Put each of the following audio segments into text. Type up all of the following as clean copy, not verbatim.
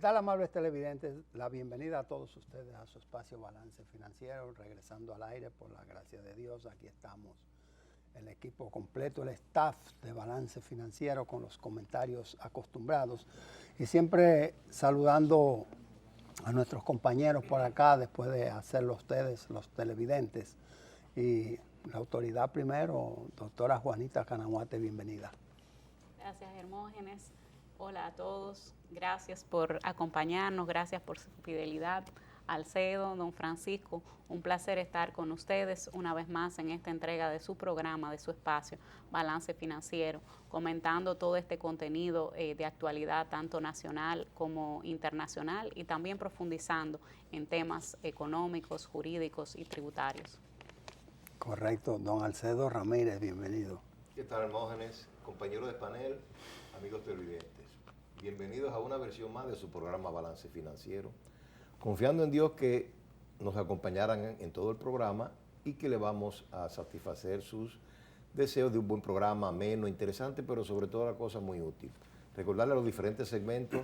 tal, amables televidentes? La bienvenida a todos ustedes a su espacio Balance Financiero, regresando al aire por la gracia de Dios. Aquí estamos, el equipo completo, el staff de Balance Financiero con los comentarios acostumbrados y siempre saludando a nuestros compañeros por acá después de hacerlo ustedes, los televidentes. Y la autoridad primero, doctora Juanita Canahuate, bienvenida. Gracias, Hermógenes. Hola a todos. Gracias por acompañarnos, gracias por su fidelidad. Alcedo, don Francisco, un placer estar con ustedes una vez más en esta entrega de su programa, de su espacio, Balance Financiero, comentando todo este contenido de actualidad, tanto nacional como internacional, y también profundizando en temas económicos, jurídicos y tributarios. Correcto. Don Alcedo Ramírez, bienvenido. ¿Qué tal, Hermógenes? Compañeros de panel, amigos televidentes. Bienvenidos a una versión más de su programa Balance Financiero. Confiando en Dios que nos acompañaran en todo el programa y que le vamos a satisfacer sus deseos de un buen programa, ameno, interesante, pero sobre todo la cosa muy útil. Recordarle los diferentes segmentos: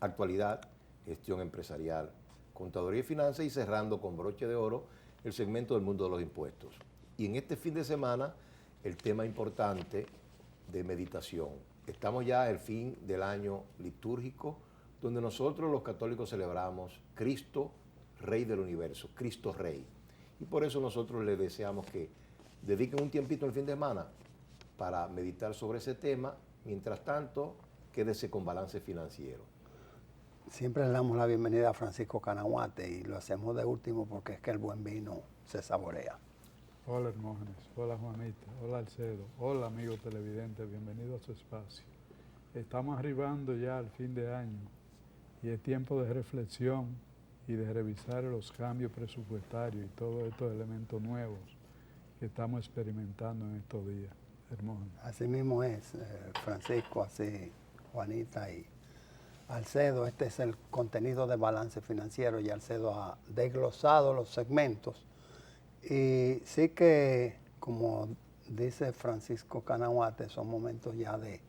actualidad, gestión empresarial, contaduría y finanzas, y cerrando con broche de oro el segmento del mundo de los impuestos. Y en este fin de semana, el tema importante de meditación. Estamos ya al fin del año litúrgico, donde nosotros los católicos celebramos Cristo, Rey del Universo, Cristo Rey. Y por eso nosotros les deseamos que dediquen un tiempito el fin de semana para meditar sobre ese tema. Mientras tanto, quédese con Balance Financiero. Siempre le damos la bienvenida a Francisco Canahuate y lo hacemos de último porque es que el buen vino se saborea. Hola, Hermógenes. Hola, Juanita. Hola, Alcedo. Hola, amigos televidentes. Bienvenidos a su espacio. Estamos arribando ya al fin de año y es tiempo de reflexión y de revisar los cambios presupuestarios y todos estos elementos nuevos que estamos experimentando en estos días. Hermógenes. Así mismo es, Francisco, así Juanita y Alcedo. Este es el contenido de Balance Financiero y Alcedo ha desglosado los segmentos. Y sí que, como dice Francisco Canahuate, son momentos ya de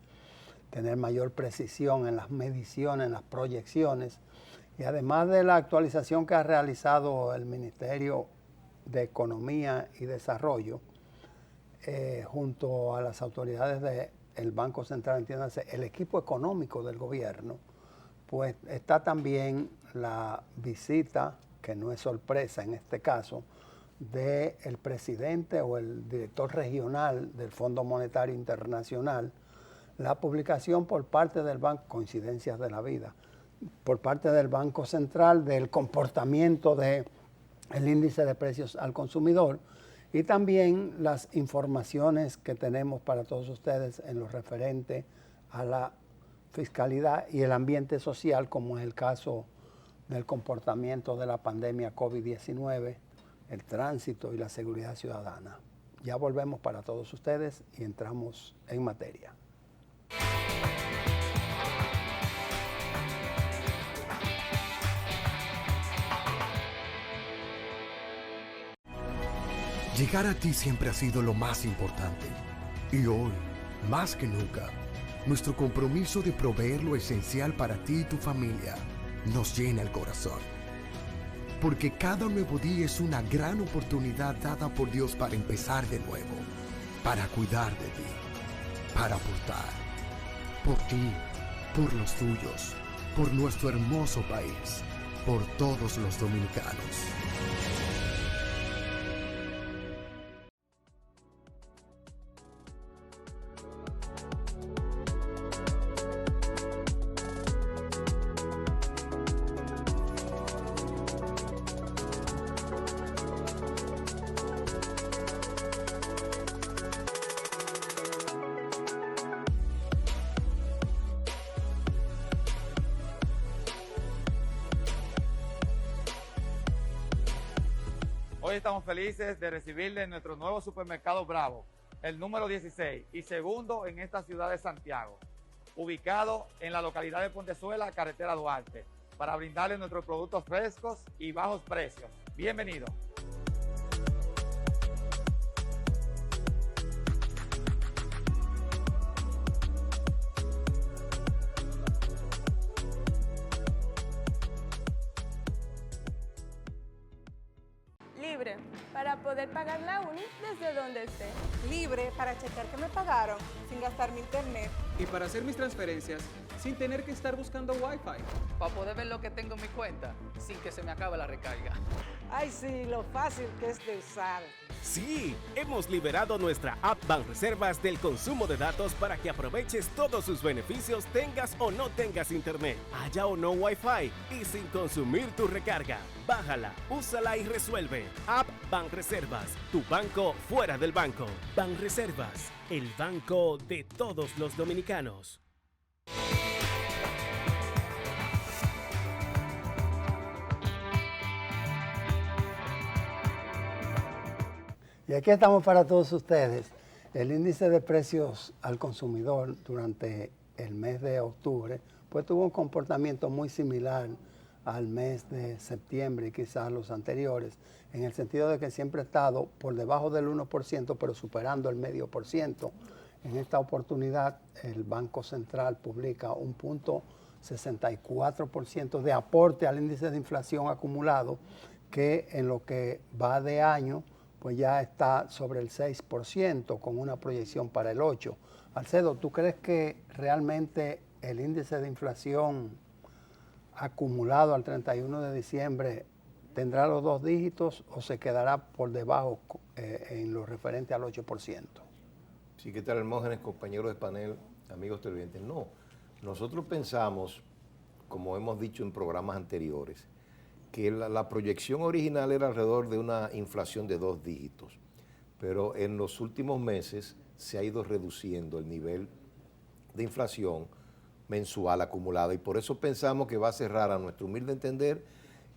tener mayor precisión en las mediciones, en las proyecciones, y además de la actualización que ha realizado el Ministerio de Economía y Desarrollo, junto a las autoridades del Banco Central, entiéndase, el equipo económico del gobierno, pues está también la visita, que no es sorpresa en este caso, del presidente o el director regional del Fondo Monetario Internacional, la publicación por parte del Banco, coincidencias de la vida, por parte del Banco Central del comportamiento del índice de precios al consumidor, y también las informaciones que tenemos para todos ustedes en lo referente a la fiscalidad y el ambiente social, como es el caso del comportamiento de la pandemia COVID-19, el tránsito y la seguridad ciudadana. Ya volvemos para todos ustedes y entramos en materia. Llegar a ti siempre ha sido lo más importante. Y hoy, más que nunca, nuestro compromiso de proveer lo esencial para ti y tu familia nos llena el corazón. Porque cada nuevo día es una gran oportunidad dada por Dios para empezar de nuevo, para cuidar de ti, para aportar, por ti, por los tuyos, por nuestro hermoso país, por todos los dominicanos. Hoy estamos felices de recibirle en nuestro nuevo supermercado Bravo, el número 16 y segundo en esta ciudad de Santiago, ubicado en la localidad de Pontezuela, carretera Duarte, para brindarle nuestros productos frescos y bajos precios. Bienvenido. pagar la uni desde donde esté. Libre para checar que me pagaron sin gastar mi internet. Y para hacer mis transferencias sin tener que estar buscando Wi-Fi. Para poder ver lo que tengo en mi cuenta sin que se me acabe la recarga. Ay, sí, lo fácil que es de usar. Sí, hemos liberado nuestra app Banreservas del consumo de datos para que aproveches todos sus beneficios, tengas o no tengas internet, haya o no Wi-Fi y sin consumir tu recarga. Bájala, úsala y resuelve. App Banreservas, tu banco fuera del banco. Banreservas, el banco de todos los dominicanos. Y aquí estamos para todos ustedes. El índice de precios al consumidor durante el mes de octubre pues tuvo un comportamiento muy similar al mes de septiembre y quizás los anteriores, en el sentido de que siempre ha estado por debajo del 1%, pero superando el 0,5%. En esta oportunidad, el Banco Central publica un 0,64% de aporte al índice de inflación acumulado, que en lo que va de año, pues ya está sobre el 6%, con una proyección para el 8%. Alcedo, ¿tú crees que realmente el índice de inflación acumulado al 31 de diciembre tendrá los 2 dígitos o se quedará por debajo en lo referente al 8%? Sí, ¿qué tal, Hermógenes, compañeros de panel, amigos televidentes? No, nosotros pensamos, como hemos dicho en programas anteriores, que la proyección original era alrededor de una inflación de 2 dígitos, pero en los últimos meses se ha ido reduciendo el nivel de inflación mensual acumulada y por eso pensamos que va a cerrar, a nuestro humilde entender,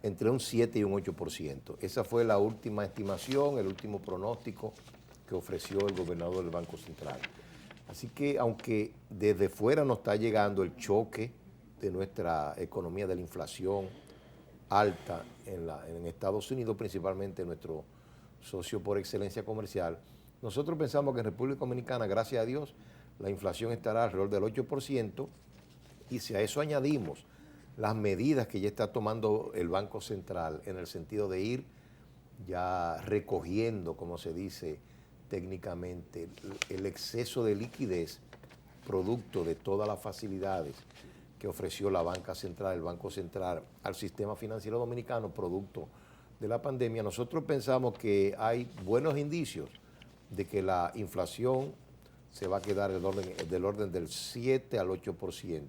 entre un 7 y un 8%. Esa fue la última estimación, el último pronóstico que ofreció el gobernador del Banco Central. Así que aunque desde fuera nos está llegando el choque de nuestra economía, de la inflación alta en Estados Unidos, principalmente nuestro socio por excelencia comercial, nosotros pensamos que en República Dominicana, gracias a Dios, la inflación estará alrededor del 8%, y si a eso añadimos las medidas que ya está tomando el Banco Central en el sentido de ir ya recogiendo, como se dice técnicamente, el exceso de liquidez producto de todas las facilidades que ofreció la banca central, el Banco Central, al sistema financiero dominicano producto de la pandemia, nosotros pensamos que hay buenos indicios de que la inflación se va a quedar del orden del 7 al 8%.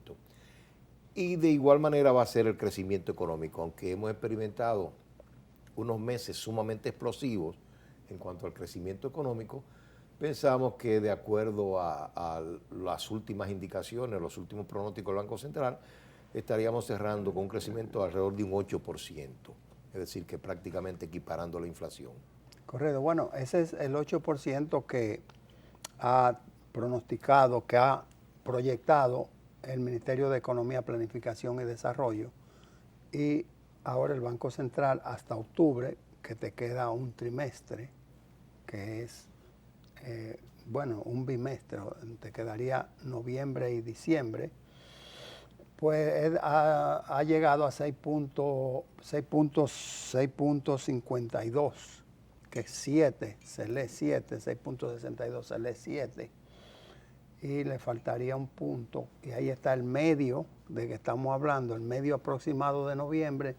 Y de igual manera va a ser el crecimiento económico, aunque hemos experimentado unos meses sumamente explosivos en cuanto al crecimiento económico, pensamos que de acuerdo a las últimas indicaciones, los últimos pronósticos del Banco Central, estaríamos cerrando con un crecimiento alrededor de un 8%, es decir, que prácticamente equiparando la inflación. Correcto, bueno, ese es el 8% que ha pronosticado, que ha proyectado el Ministerio de Economía, Planificación y Desarrollo, y ahora el Banco Central hasta octubre, que te queda un trimestre, que es, un bimestre, te quedaría noviembre y diciembre, pues ha llegado a 6.52, que es 7, se lee 7, 6.62 se lee 7, y le faltaría un punto, y ahí está el medio de que estamos hablando, el medio aproximado de noviembre,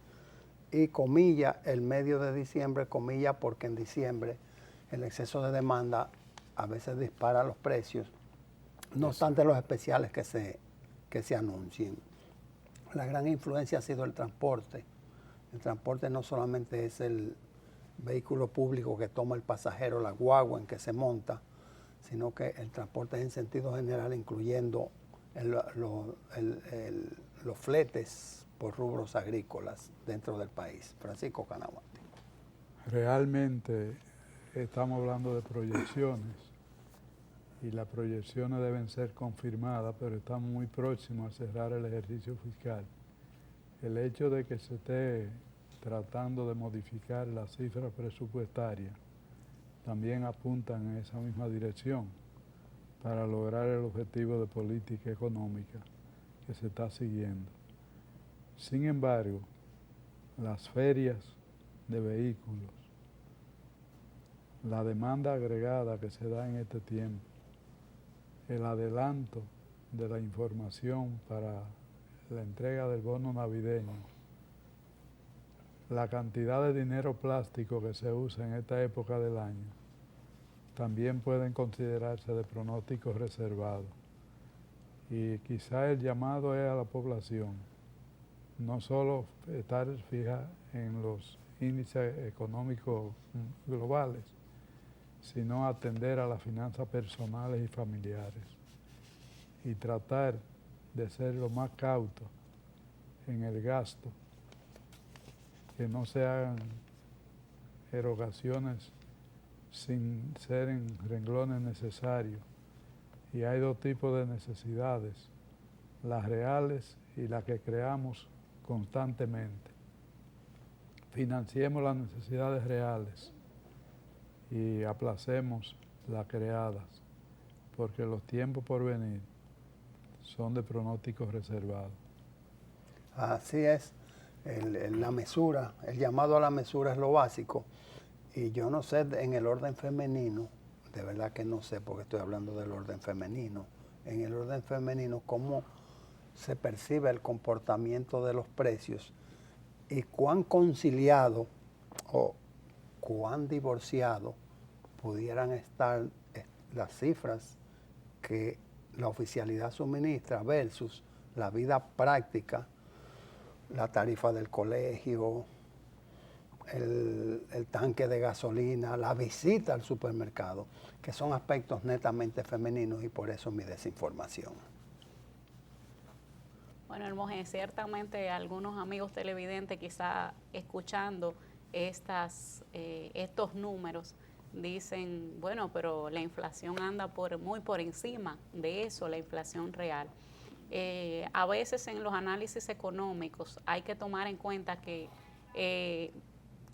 y comilla, el medio de diciembre, comilla, porque en diciembre el exceso de demanda a veces dispara los precios, no obstante los especiales que se anuncien. La gran influencia ha sido el transporte. El transporte no solamente es el vehículo público que toma el pasajero, la guagua en que se monta, sino que el transporte en sentido general, incluyendo los fletes por rubros agrícolas dentro del país. Francisco Canaguante. Realmente estamos hablando de proyecciones y las proyecciones deben ser confirmadas, pero estamos muy próximos a cerrar el ejercicio fiscal. El hecho de que se esté tratando de modificar las cifras presupuestarias también apuntan en esa misma dirección para lograr el objetivo de política económica que se está siguiendo. Sin embargo, las ferias de vehículos, la demanda agregada que se da en este tiempo, el adelanto de la información para la entrega del bono navideño, la cantidad de dinero plástico que se usa en esta época del año, también pueden considerarse de pronósticos reservados. Y quizá el llamado es a la población, no solo estar fija en los índices económicos globales, sino atender a las finanzas personales y familiares y tratar de ser lo más cauto en el gasto, que no se hagan erogaciones sin ser en renglones necesarios. Y hay dos tipos de necesidades, las reales y las que creamos constantemente. Financiemos las necesidades reales y aplacemos las creadas, porque los tiempos por venir son de pronósticos reservados. Así es, la mesura, el llamado a la mesura es lo básico. Y yo no sé en el orden femenino, de verdad que no sé porque estoy hablando del orden femenino, en el orden femenino cómo se percibe el comportamiento de los precios y cuán conciliado o cuán divorciado pudieran estar las cifras que la oficialidad suministra versus la vida práctica, la tarifa del colegio, el tanque de gasolina, la visita al supermercado, que son aspectos netamente femeninos y por eso mi desinformación. Bueno, Hermógenes, ciertamente algunos amigos televidentes quizá escuchando estos números dicen, bueno, pero la inflación anda muy por encima de eso, la inflación real. A veces en los análisis económicos hay que tomar en cuenta que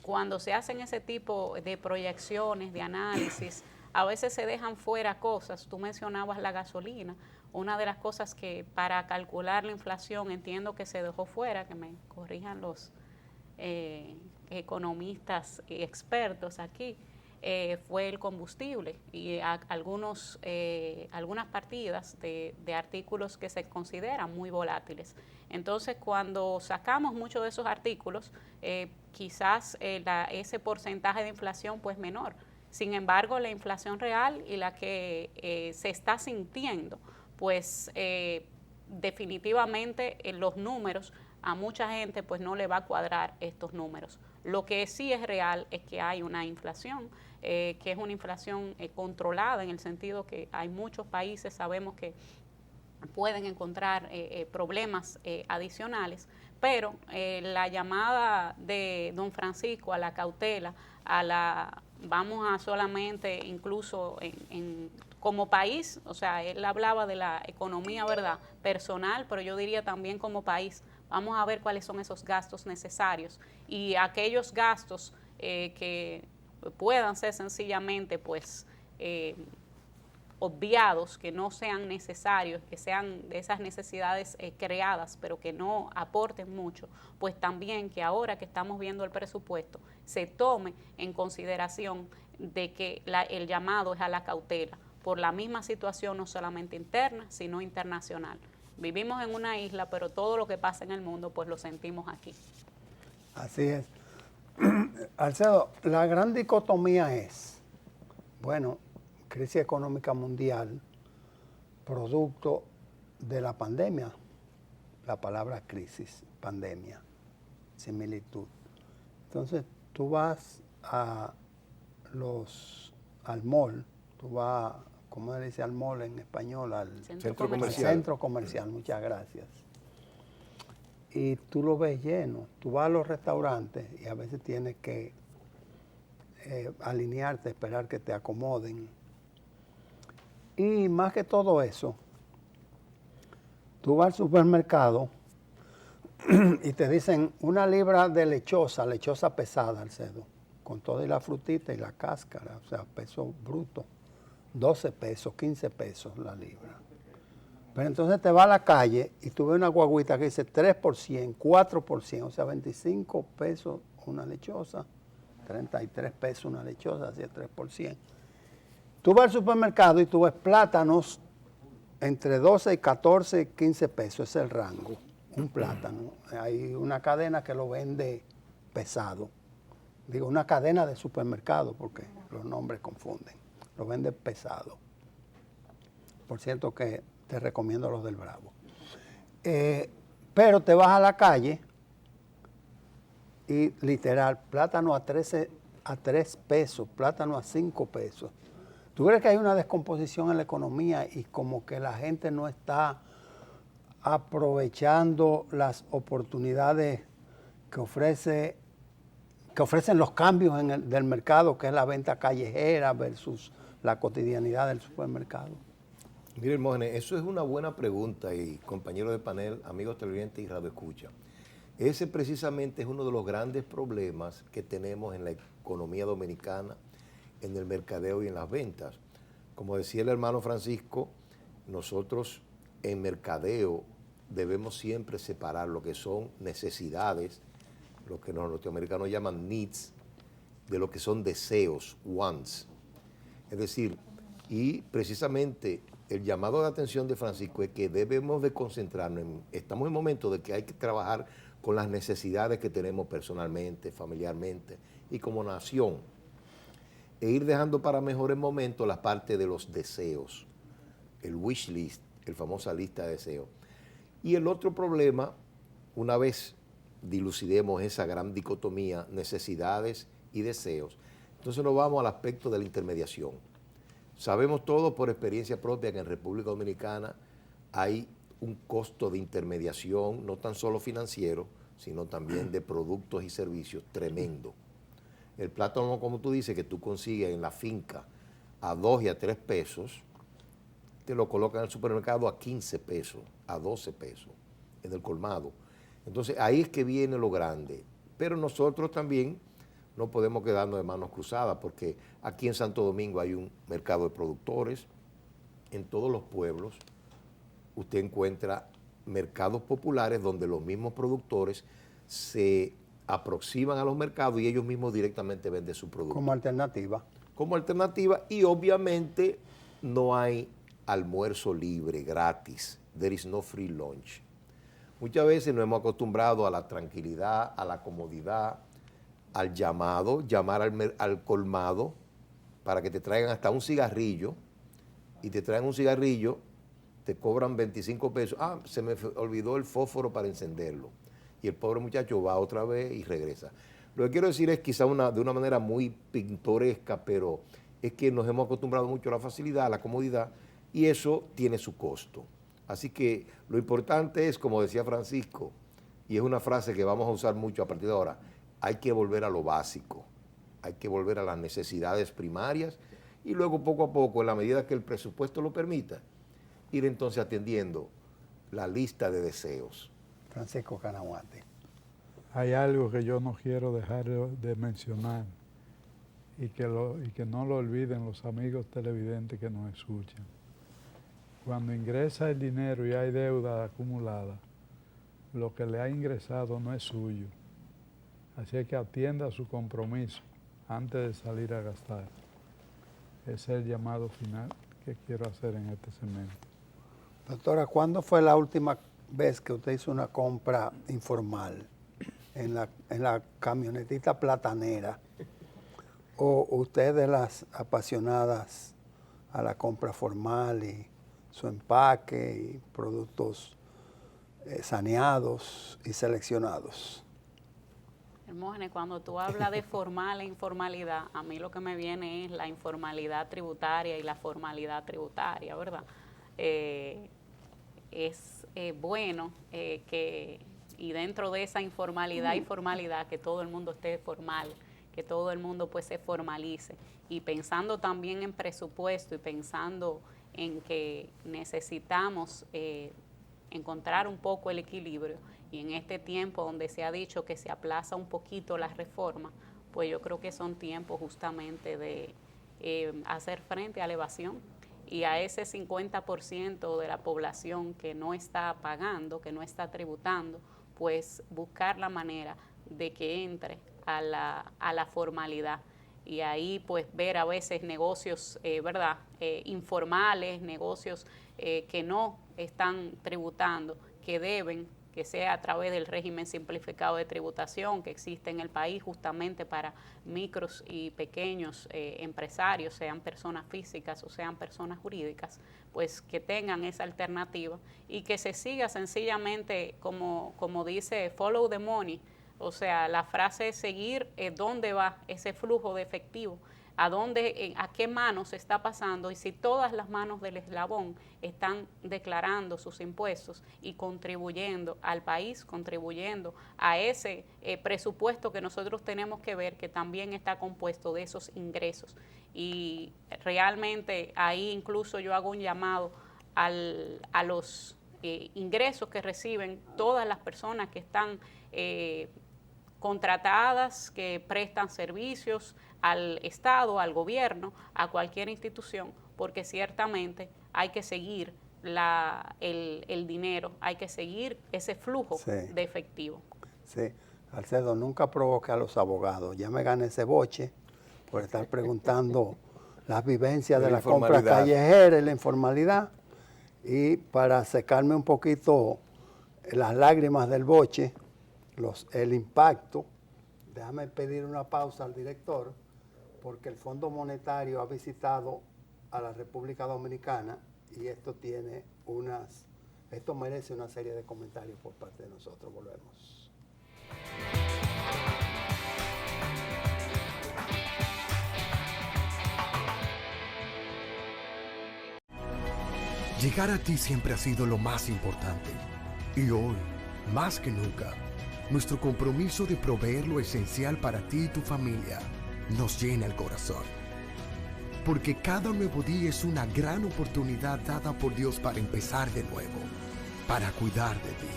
cuando se hacen ese tipo de proyecciones, de análisis, a veces se dejan fuera cosas. Tú mencionabas la gasolina. Una de las cosas que para calcular la inflación entiendo que se dejó fuera, que me corrijan los economistas expertos aquí, fue el combustible y algunas partidas de artículos que se consideran muy volátiles. Entonces, cuando sacamos muchos de esos artículos, quizás ese porcentaje de inflación pues menor. Sin embargo, la inflación real y la que se está sintiendo, pues definitivamente los números, a mucha gente pues no le va a cuadrar estos números. Lo que sí es real es que hay una inflación, que es una inflación controlada en el sentido que hay muchos países, sabemos que pueden encontrar problemas adicionales, pero la llamada de don Francisco a la cautela, vamos a solamente incluso como país, o sea, él hablaba de la economía, ¿verdad?, personal, pero yo diría también como país, vamos a ver cuáles son esos gastos necesarios y aquellos gastos que puedan ser sencillamente, pues, obviados, que no sean necesarios, que sean de esas necesidades creadas, pero que no aporten mucho, pues también que ahora que estamos viendo el presupuesto, se tome en consideración de que el llamado es a la cautela, por la misma situación no solamente interna, sino internacional. Vivimos en una isla, pero todo lo que pasa en el mundo, pues lo sentimos aquí. Así es. Alcedo, la gran dicotomía es, bueno, crisis económica mundial, producto de la pandemia, la palabra crisis, pandemia, similitud. Entonces, tú vas al mall, tú vas, ¿cómo se dice al mall en español? Al centro comercial. Centro comercial, muchas gracias. Y tú lo ves lleno. Tú vas a los restaurantes y a veces tienes que alinearte, esperar que te acomoden. Y más que todo eso, tú vas al supermercado y te dicen 1 libra de lechosa pesada, Alcedo, con toda la frutita y la cáscara, o sea, peso bruto, 12 pesos, 15 pesos la libra. Pero entonces te vas a la calle y tú ves una guaguita que dice 3%, 4%, o sea, 25 pesos una lechosa 33 pesos una lechosa, así es 3%. Tú vas al supermercado y tú ves plátanos entre 12, 14, 15 pesos, es el rango, un plátano. Hay una cadena que lo vende pesado. Digo, una cadena de supermercado porque los nombres confunden. Lo vende pesado. Por cierto que te recomiendo los del Bravo. Pero te vas a la calle y literal, plátano a 3 pesos, plátano a 5 pesos. ¿Tú crees que hay una descomposición en la economía y como que la gente no está aprovechando las oportunidades que ofrecen los cambios del mercado, que es la venta callejera versus la cotidianidad del supermercado? Mire, Hermógenes, eso es una buena pregunta y compañeros de panel, amigos televidentes y radioescucha. Ese precisamente es uno de los grandes problemas que tenemos en la economía dominicana, en el mercadeo y en las ventas. Como decía el hermano Francisco, nosotros en mercadeo debemos siempre separar lo que son necesidades, lo que los norteamericanos llaman needs, de lo que son deseos, wants. Es decir, y precisamente el llamado de atención de Francisco es que debemos de concentrarnos, estamos en un momento de que hay que trabajar con las necesidades que tenemos personalmente, familiarmente y como nación, e ir dejando para mejores momentos la parte de los deseos, el wish list, el famosa lista de deseos. Y el otro problema, una vez dilucidemos esa gran dicotomía, necesidades y deseos, entonces nos vamos al aspecto de la intermediación. Sabemos todos por experiencia propia que en República Dominicana hay un costo de intermediación, no tan solo financiero, sino también de productos y servicios tremendo. El plátano, como tú dices, que tú consigues en la finca a 2 y a 3 pesos, te lo colocan en el supermercado a 15 pesos, a 12 pesos, en el colmado. Entonces ahí es que viene lo grande. Pero nosotros también no podemos quedarnos de manos cruzadas, porque aquí en Santo Domingo hay un mercado de productores. En todos los pueblos usted encuentra mercados populares donde los mismos productores se aproximan a los mercados y ellos mismos directamente venden su producto. Como alternativa. Como alternativa, y obviamente no hay almuerzo libre, gratis. There is no free lunch. Muchas veces nos hemos acostumbrado a la tranquilidad, a la comodidad, al llamar al colmado para que te traigan hasta un cigarrillo, y te traen un cigarrillo, te cobran 25 pesos. Ah, se me olvidó el fósforo para encenderlo. Y el pobre muchacho va otra vez y regresa. Lo que quiero decir es quizá de una manera muy pintoresca, pero es que nos hemos acostumbrado mucho a la facilidad, a la comodidad, y eso tiene su costo. Así que lo importante es, como decía Francisco, y es una frase que vamos a usar mucho a partir de ahora, hay que volver a lo básico, hay que volver a las necesidades primarias y luego poco a poco, en la medida que el presupuesto lo permita, ir entonces atendiendo la lista de deseos. Francisco Canaguate. Hay algo que yo no quiero dejar de mencionar y que no lo olviden los amigos televidentes que nos escuchan. Cuando ingresa el dinero y hay deuda acumulada, lo que le ha ingresado no es suyo. Así es que atienda su compromiso antes de salir a gastar. Ese es el llamado final que quiero hacer en este segmento. Doctora, ¿cuándo fue la última vez que usted hizo una compra informal en la camionetita platanera? ¿O usted de las apasionadas a la compra formal y su empaque y productos saneados y seleccionados? Hermógenes, cuando tú hablas de formal e informalidad, a mí lo que me viene es la informalidad tributaria y la formalidad tributaria, ¿verdad? Es bueno y dentro de esa informalidad y formalidad, que todo el mundo esté formal, que todo el mundo pues se formalice. Y pensando también en presupuesto y pensando en que necesitamos encontrar un poco el equilibrio, y en este tiempo donde se ha dicho que se aplaza un poquito la reforma, pues yo creo que son tiempos justamente de hacer frente a la evasión y a ese 50% de la población que no está pagando, que no está tributando, pues buscar la manera de que entre a la formalidad. Y ahí pues ver a veces negocios, ¿verdad?, informales, negocios que no están tributando, que deben, que sea a través del régimen simplificado de tributación que existe en el país justamente para micros y pequeños empresarios, sean personas físicas o sean personas jurídicas, pues que tengan esa alternativa y que se siga sencillamente, como dice, follow the money. O sea, la frase es seguir dónde va ese flujo de efectivo, a qué manos está pasando, y si todas las manos del eslabón están declarando sus impuestos y contribuyendo al país, contribuyendo a ese presupuesto que nosotros tenemos que ver, que también está compuesto de esos ingresos. Y realmente ahí incluso yo hago un llamado a los ingresos que reciben todas las personas que están contratadas, que prestan servicios al Estado, al gobierno, a cualquier institución, porque ciertamente hay que seguir el dinero, hay que seguir ese flujo de efectivo. Sí, Alcedo, nunca provoque a los abogados. Ya me gané ese boche por estar preguntando las vivencias de la compra callejera y la informalidad. Y para secarme un poquito las lágrimas del boche, el impacto, déjame pedir una pausa al director, porque el Fondo Monetario ha visitado a la República Dominicana y esto merece una serie de comentarios por parte de nosotros. Volvemos. Llegar a ti siempre ha sido lo más importante. Y hoy, más que nunca, nuestro compromiso de proveer lo esencial para ti y tu familia nos llena el corazón. Porque cada nuevo día es una gran oportunidad dada por Dios para empezar de nuevo, para cuidar de ti,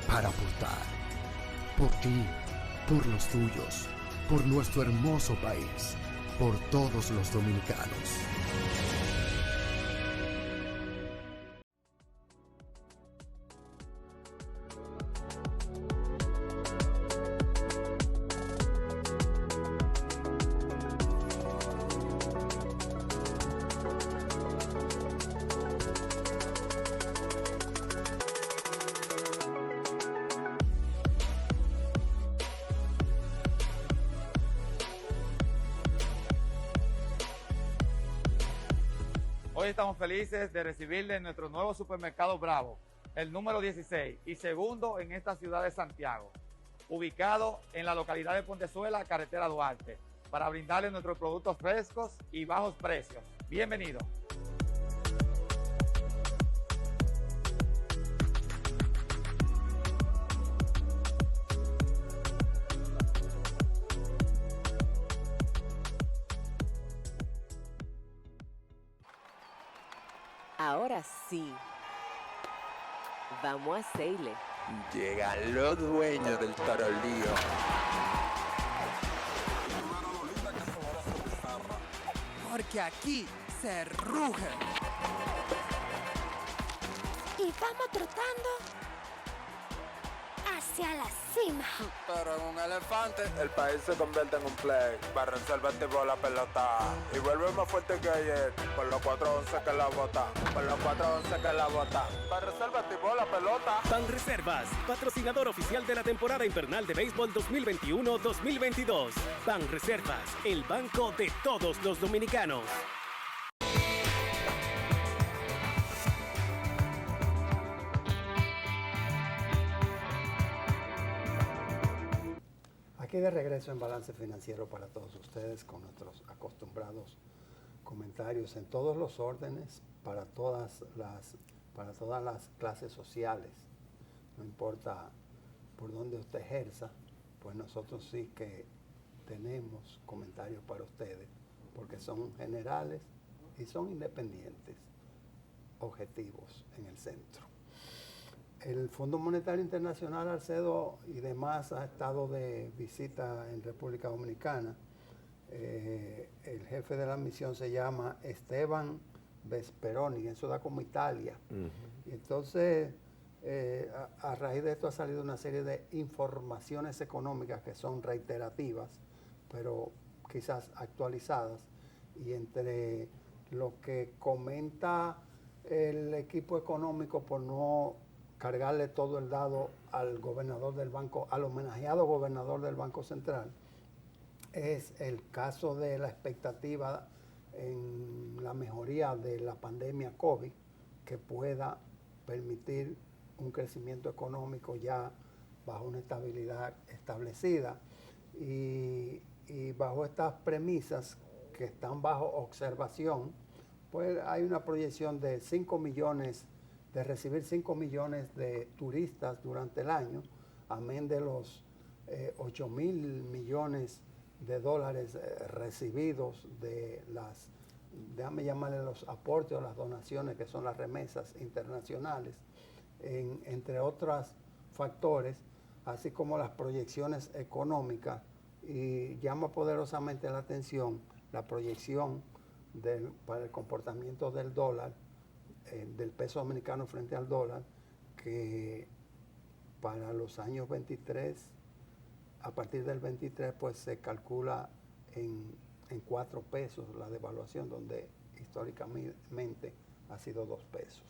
para aportar, por ti, por los tuyos, por nuestro hermoso país, por todos los dominicanos. Hoy estamos felices de recibirle en nuestro nuevo supermercado Bravo, el número 16 y segundo en esta ciudad de Santiago, ubicado en la localidad de Pontezuela, carretera Duarte, para brindarle nuestros productos frescos y bajos precios. Bienvenido. Ahora sí, vamos a hacerle. Llegan los dueños del tarolío. Porque aquí se ruge. Y vamos trotando hacia la cima. Pero en un elefante, el país se convierte en un play. Barranquilla activó la pelota y vuelve más fuerte que ayer. Por los 4-11 que la bota, por los 4-11 que la bota. Barranquilla activó la pelota. Banreservas, patrocinador oficial de la temporada invernal de béisbol 2021-2022. Banreservas, el banco de todos los dominicanos. Aquí de regreso en Balance Financiero para todos ustedes con nuestros acostumbrados comentarios en todos los órdenes, para todas las clases sociales. No importa por dónde usted ejerza, pues nosotros sí que tenemos comentarios para ustedes, porque son generales y son independientes, objetivos en el centro. El Fondo Monetario Internacional, Alcedo, y demás ha estado de visita en República Dominicana. El jefe de la misión se llama Esteban Vesperoni, eso da como Italia. Y entonces a raíz de esto ha salido una serie de informaciones económicas que son reiterativas, pero quizás actualizadas, y entre lo que comenta el equipo económico, por no cargarle todo el dado al gobernador del banco, al homenajeado gobernador del Banco Central, es el caso de la expectativa en la mejoría de la pandemia COVID, que pueda permitir un crecimiento económico ya bajo una estabilidad establecida, y bajo estas premisas que están bajo observación, pues hay una proyección de 5 millones, de recibir 5 millones de turistas durante el año, amén de los 8.000 millones de dólares recibidos de las, déjame llamarle los aportes o las donaciones, que son las remesas internacionales, entre otros factores, así como las proyecciones económicas. Y llama poderosamente la atención la proyección para el comportamiento del dólar, del peso dominicano frente al dólar, que para los años 23, a partir del 23, pues se calcula en 4 pesos la devaluación, donde históricamente ha sido 2 pesos.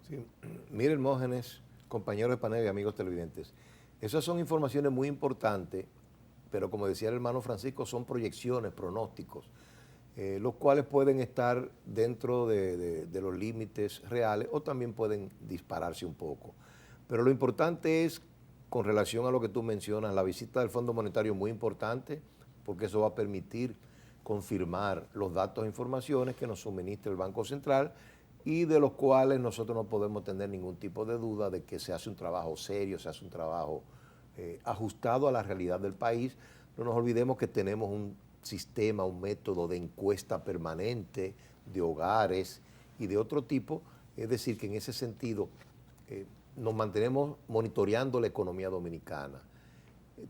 Sí. Mire, Hermógenes, compañeros de panel y amigos televidentes, esas son informaciones muy importantes, pero como decía el hermano Francisco, son proyecciones, pronósticos, los cuales pueden estar dentro de los límites reales o también pueden dispararse un poco. Pero lo importante es, con relación a lo que tú mencionas, la visita del Fondo Monetario es muy importante, porque eso va a permitir confirmar los datos e informaciones que nos suministra el Banco Central, y de los cuales nosotros no podemos tener ningún tipo de duda de que se hace un trabajo serio, se hace un trabajo ajustado a la realidad del país. No nos olvidemos que tenemos un sistema, un método de encuesta permanente de hogares y de otro tipo, es decir, que en ese sentido nos mantenemos monitoreando la economía dominicana.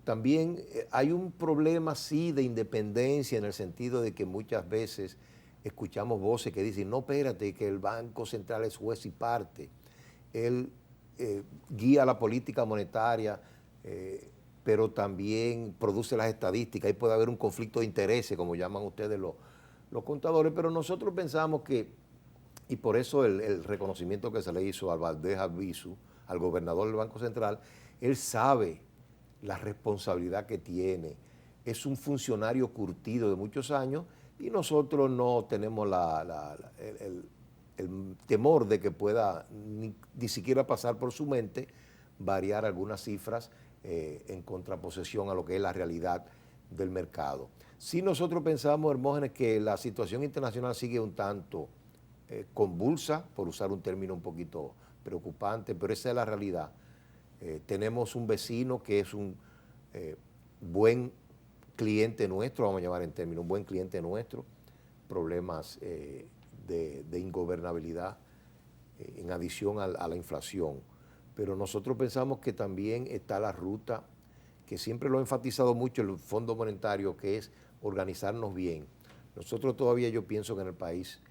También hay un problema, sí, de independencia, en el sentido de que muchas veces escuchamos voces que dicen, no, espérate, que el Banco Central es juez y parte. Él guía la política monetaria, pero también produce las estadísticas. Ahí puede haber un conflicto de intereses, como llaman ustedes los contadores, pero nosotros pensamos que, y por eso el reconocimiento que se le hizo al Valdés Albizu, al gobernador del Banco Central, él sabe la responsabilidad que tiene, es un funcionario curtido de muchos años, y nosotros no tenemos el temor de que pueda ni siquiera pasar por su mente variar algunas cifras en contraposición a lo que es la realidad del mercado. Si nosotros pensamos, Hermógenes, que la situación internacional sigue un tanto convulsa, por usar un término un poquito preocupante, pero esa es la realidad. Tenemos un vecino que es un buen cliente nuestro, vamos a llamar en términos, un buen cliente nuestro, problemas de ingobernabilidad en adición a la inflación. Pero nosotros pensamos que también está la ruta, que siempre lo ha enfatizado mucho el Fondo Monetario, que es organizarnos bien. Nosotros todavía, yo pienso que en el país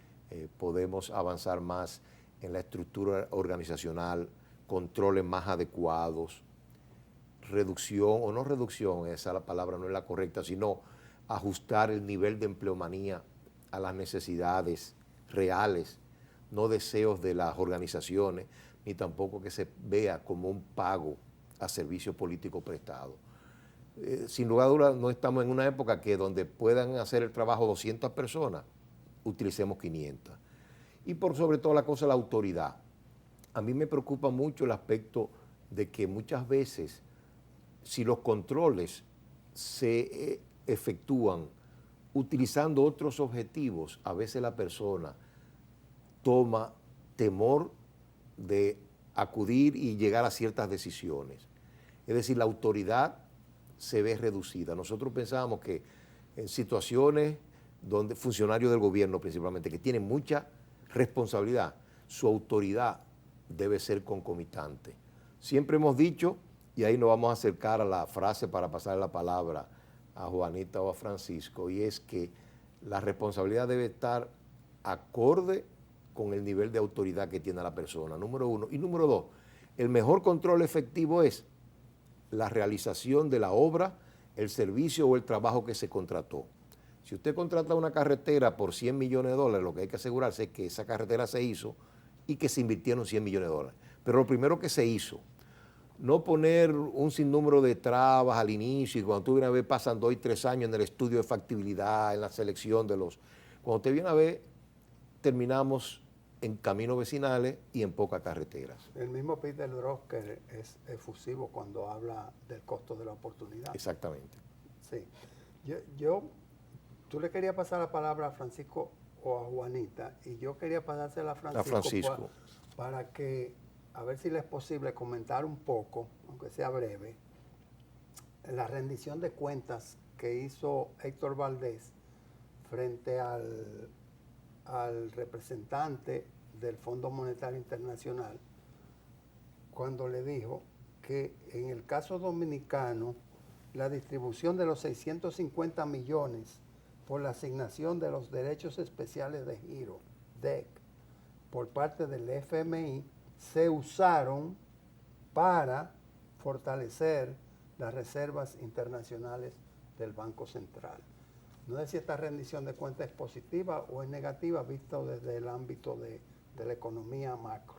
podemos avanzar más en la estructura organizacional, controles más adecuados, reducción, o no reducción, esa la palabra no es la correcta, sino ajustar el nivel de empleomanía a las necesidades reales, no deseos de las organizaciones, ni tampoco que se vea como un pago a servicio político prestado. Sin lugar a dudas, no estamos en una época que donde puedan hacer el trabajo 200 personas, utilicemos 500. Y por sobre toda la cosa, la autoridad. A mí me preocupa mucho el aspecto de que muchas veces, si los controles se efectúan utilizando otros objetivos, a veces la persona toma temor de acudir y llegar a ciertas decisiones. Es decir, la autoridad se ve reducida. Nosotros pensábamos que en situaciones donde funcionarios del gobierno principalmente, que tienen mucha responsabilidad, su autoridad debe ser concomitante. Siempre hemos dicho, y ahí nos vamos a acercar a la frase para pasar la palabra a Juanita o a Francisco, y es que la responsabilidad debe estar acorde con el nivel de autoridad que tiene la persona, número uno. Y número dos, el mejor control efectivo es la realización de la obra, el servicio o el trabajo que se contrató. Si usted contrata una carretera por $100 millones, lo que hay que asegurarse es que esa carretera se hizo y que se invirtieron $100 millones. Pero lo primero que se hizo, no poner un sinnúmero de trabas al inicio y cuando tú vienes a ver pasan 2 y 3 años en el estudio de factibilidad, en la selección de los... Cuando te viene a ver, terminamos en caminos vecinales y en pocas carreteras. El mismo Peter Drucker es efusivo cuando habla del costo de la oportunidad. Exactamente. Sí. Tú le querías pasar la palabra a Francisco o a Juanita y yo quería pasársela a Francisco. Para que, a ver si le es posible comentar un poco, aunque sea breve, la rendición de cuentas que hizo Héctor Valdés frente al representante del Fondo Monetario Internacional, cuando le dijo que en el caso dominicano la distribución de los 650 millones por la asignación de los derechos especiales de giro, DEC, por parte del FMI, se usaron para fortalecer las reservas internacionales del Banco Central. No sé si esta rendición de cuentas es positiva o es negativa visto desde el ámbito de la economía macro.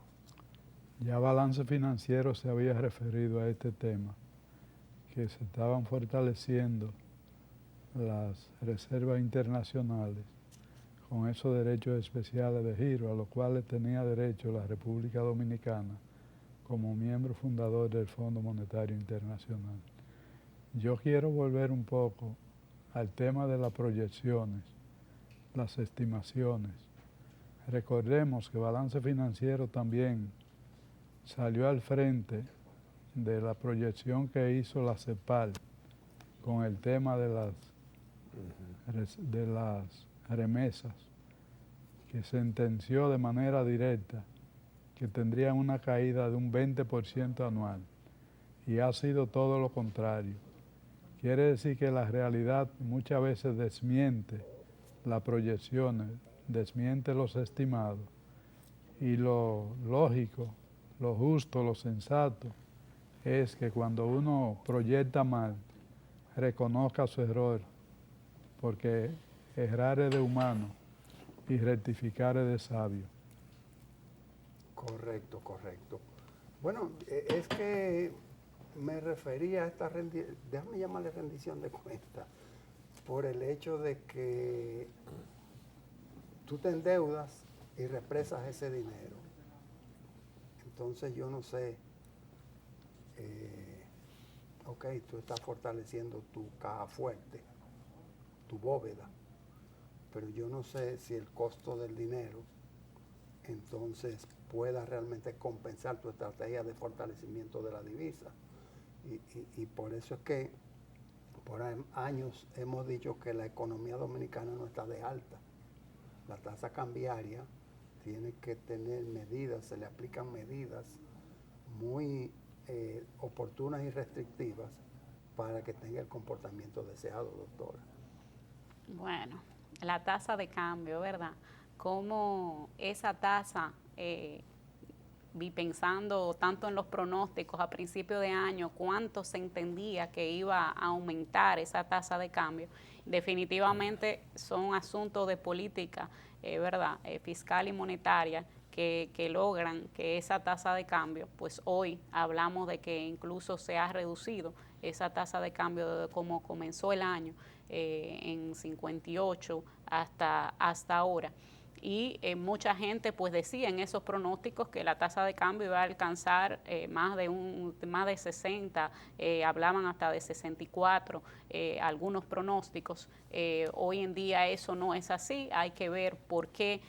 Ya Balance Financiero se había referido a este tema, que se estaban fortaleciendo las reservas internacionales con esos derechos especiales de giro a los cuales tenía derecho la República Dominicana como miembro fundador del Fondo Monetario Internacional. Yo quiero volver un poco al tema de las proyecciones, las estimaciones. Recordemos que Balance Financiero también salió al frente de la proyección que hizo la CEPAL con el tema de las remesas, que sentenció de manera directa que tendrían una caída de un 20% anual, y ha sido todo lo contrario. Quiere decir que la realidad muchas veces desmiente las proyecciones, desmiente los estimados, y lo lógico, lo justo, lo sensato es que cuando uno proyecta mal, reconozca su error, porque errar es de humano y rectificar es de sabio. Correcto, correcto. Bueno, es que me refería a esta rendición, déjame llamarle rendición de cuentas, por el hecho de que tú te endeudas y represas ese dinero. Entonces yo no sé, ok, tú estás fortaleciendo tu caja fuerte, tu bóveda, pero yo no sé si el costo del dinero entonces pueda realmente compensar tu estrategia de fortalecimiento de la divisa. Y por eso es que por años hemos dicho que la economía dominicana no está de alta. La tasa cambiaria tiene que tener medidas, se le aplican medidas muy oportunas y restrictivas para que tenga el comportamiento deseado, doctora. Bueno, la tasa de cambio, ¿verdad? Cómo esa tasa, vi pensando tanto en los pronósticos a principio de año, cuánto se entendía que iba a aumentar esa tasa de cambio. Definitivamente son asuntos de política, ¿verdad? Fiscal y monetaria que logran que esa tasa de cambio, pues hoy hablamos de que incluso se ha reducido esa tasa de cambio desde como comenzó el año, en 58 hasta ahora. Y mucha gente pues decía en esos pronósticos que la tasa de cambio iba a alcanzar más de 60, hablaban hasta de 64, algunos pronósticos. Hoy en día eso no es así, hay que ver por qué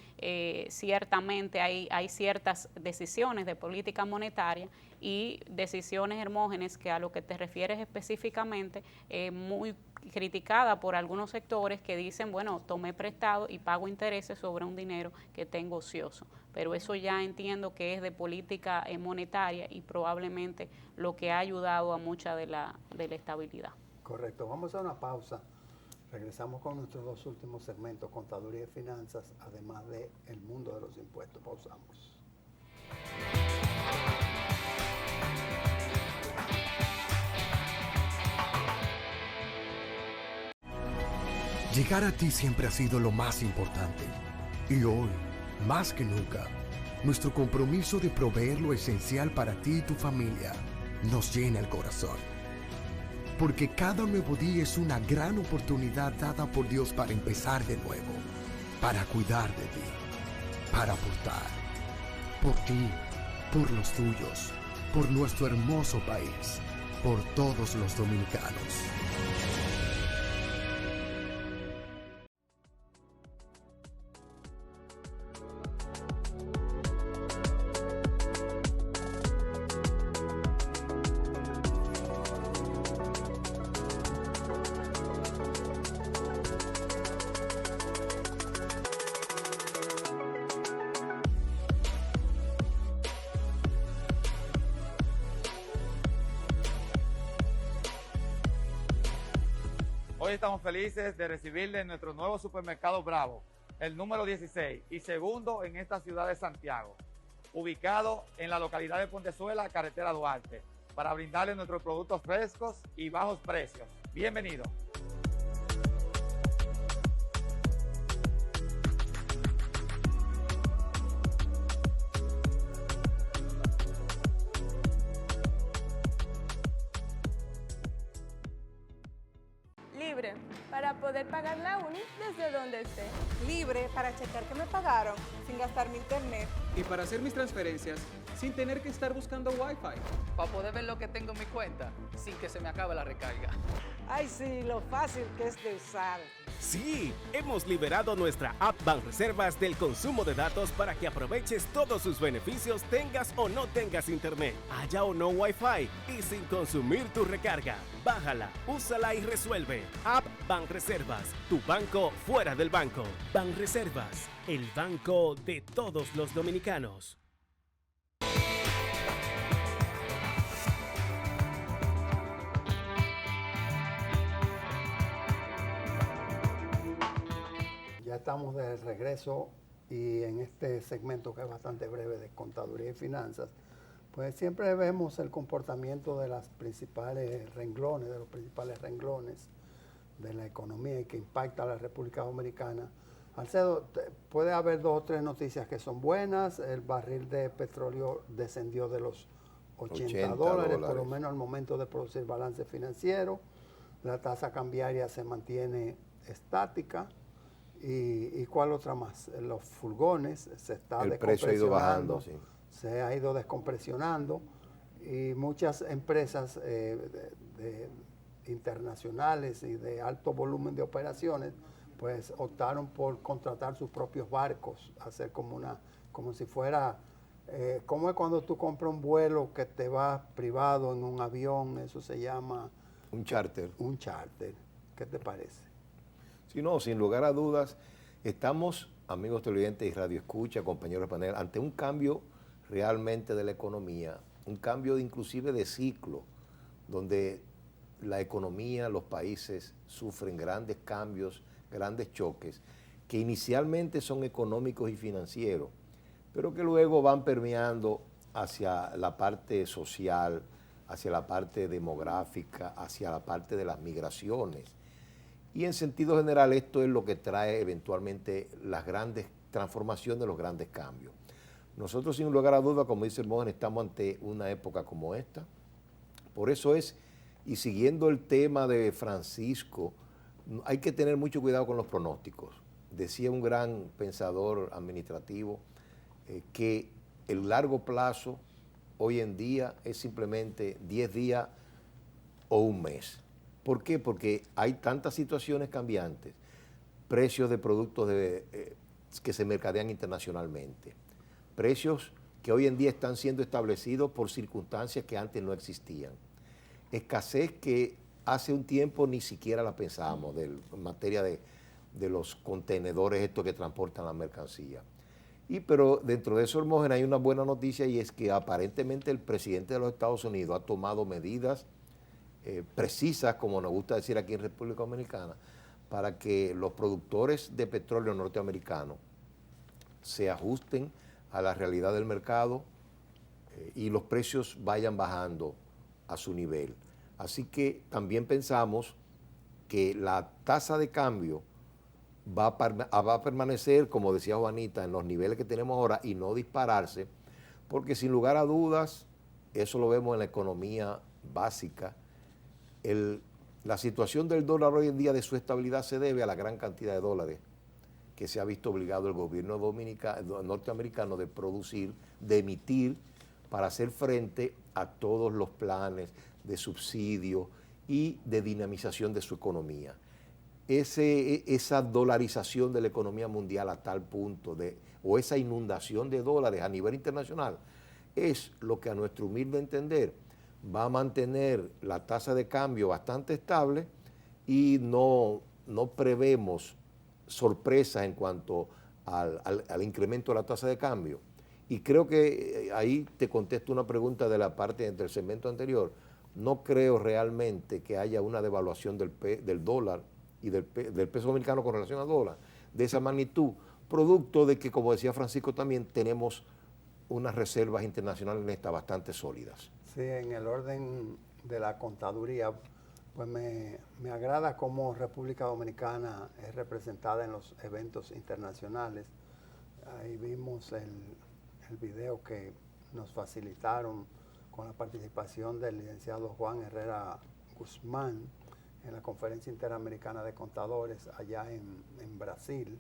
ciertamente hay ciertas decisiones de política monetaria y decisiones, Hermógenes, que a lo que te refieres específicamente, muy criticada por algunos sectores que dicen, bueno, tomé prestado y pago intereses sobre un dinero que tengo ocioso. Pero eso ya entiendo que es de política monetaria y probablemente lo que ha ayudado a mucha de la estabilidad. Correcto. Vamos a una pausa. Regresamos con nuestros dos últimos segmentos, Contaduría y Finanzas, además de el mundo de los impuestos. Pausamos. Llegar a ti siempre ha sido lo más importante. Y hoy, más que nunca, nuestro compromiso de proveer lo esencial para ti y tu familia nos llena el corazón. Porque cada nuevo día es una gran oportunidad dada por Dios para empezar de nuevo, para cuidar de ti, para aportar, por ti, por los tuyos, por nuestro hermoso país, por todos los dominicanos. Hoy estamos felices de recibirle en nuestro nuevo supermercado Bravo, el número 16 y segundo en esta ciudad de Santiago, ubicado en la localidad de Pontezuela, carretera Duarte, para brindarle nuestros productos frescos y bajos precios. Bienvenido. Libre, para poder pagar la uni desde donde esté. Libre para checar que me pagaron sin gastar mi internet. Y para hacer mis transferencias sin tener que estar buscando Wi-Fi. Para poder ver lo que tengo en mi cuenta sin que se me acabe la recarga. Ay, sí, lo fácil que es de usar. Sí, hemos liberado nuestra app Banreservas del consumo de datos para que aproveches todos sus beneficios tengas o no tengas internet, haya o no Wi-Fi y sin consumir tu recarga. Bájala, úsala y resuelve. App Banreservas, tu banco fuera del banco. Banreservas, el banco de todos los dominicanos. Ya estamos de regreso y en este segmento que es bastante breve de contaduría y finanzas, pues siempre vemos el comportamiento de los principales renglones de la economía y que impacta a la República Dominicana. Alcedo, puede haber 2 o 3 noticias que son buenas. El barril de petróleo descendió de los $80, por lo menos al momento de producir balance financiero. La tasa cambiaria se mantiene estática. ¿Y cuál otra más? Los furgones se está el precio ha ido bajando, sí. Se ha ido descompresionando y muchas empresas internacionales y de alto volumen de operaciones pues optaron por contratar sus propios barcos, hacer como si fuera, como es cuando tú compras un vuelo que te vas privado en un avión, eso se llama... Un charter. Un charter. ¿Qué te parece? Sí, no, sin lugar a dudas, estamos, amigos televidentes y radio escucha, compañeros de panel, ante un cambio realmente de la economía, un cambio inclusive de ciclo, donde la economía, los países sufren grandes cambios, grandes choques, que inicialmente son económicos y financieros, pero que luego van permeando hacia la parte social, hacia la parte demográfica, hacia la parte de las migraciones. Y en sentido general esto es lo que trae eventualmente las grandes transformaciones, los grandes cambios. Nosotros sin lugar a duda, como dice Hermógenes, estamos ante una época como esta. Por eso es, y siguiendo el tema de Francisco, hay que tener mucho cuidado con los pronósticos. Decía un gran pensador administrativo que el largo plazo hoy en día es simplemente 10 días o un mes. ¿Por qué? Porque hay tantas situaciones cambiantes, precios de productos que se mercadean internacionalmente, precios que hoy en día están siendo establecidos por circunstancias que antes no existían, escasez que hace un tiempo ni siquiera la pensábamos en materia de los contenedores estos que transportan la mercancía. Pero dentro de eso, Hermógenes, hay una buena noticia y es que aparentemente el presidente de los Estados Unidos ha tomado medidas precisas, como nos gusta decir aquí en República Dominicana, para que los productores de petróleo norteamericanos se ajusten a la realidad del mercado y los precios vayan bajando a su nivel. Así que también pensamos que la tasa de cambio va a permanecer, como decía Juanita, en los niveles que tenemos ahora y no dispararse, porque sin lugar a dudas, eso lo vemos en la economía básica, la situación del dólar hoy en día de su estabilidad se debe a la gran cantidad de dólares que se ha visto obligado el gobierno norteamericano de producir, de emitir, para hacer frente a todos los planes de subsidio y de dinamización de su economía. Esa dolarización de la economía mundial a tal punto, o esa inundación de dólares a nivel internacional, es lo que a nuestro humilde entender va a mantener la tasa de cambio bastante estable y no prevemos sorpresas en cuanto al incremento de la tasa de cambio. Y creo que ahí te contesto una pregunta de la parte del segmento anterior. No creo realmente que haya una devaluación del dólar y del peso dominicano con relación al dólar de esa magnitud, producto de que, como decía Francisco también, tenemos unas reservas internacionales netas bastante sólidas. Sí, en el orden de la contaduría, pues me agrada cómo República Dominicana es representada en los eventos internacionales. Ahí vimos el video que nos facilitaron con la participación del licenciado Juan Herrera Guzmán en la Conferencia Interamericana de Contadores allá en Brasil,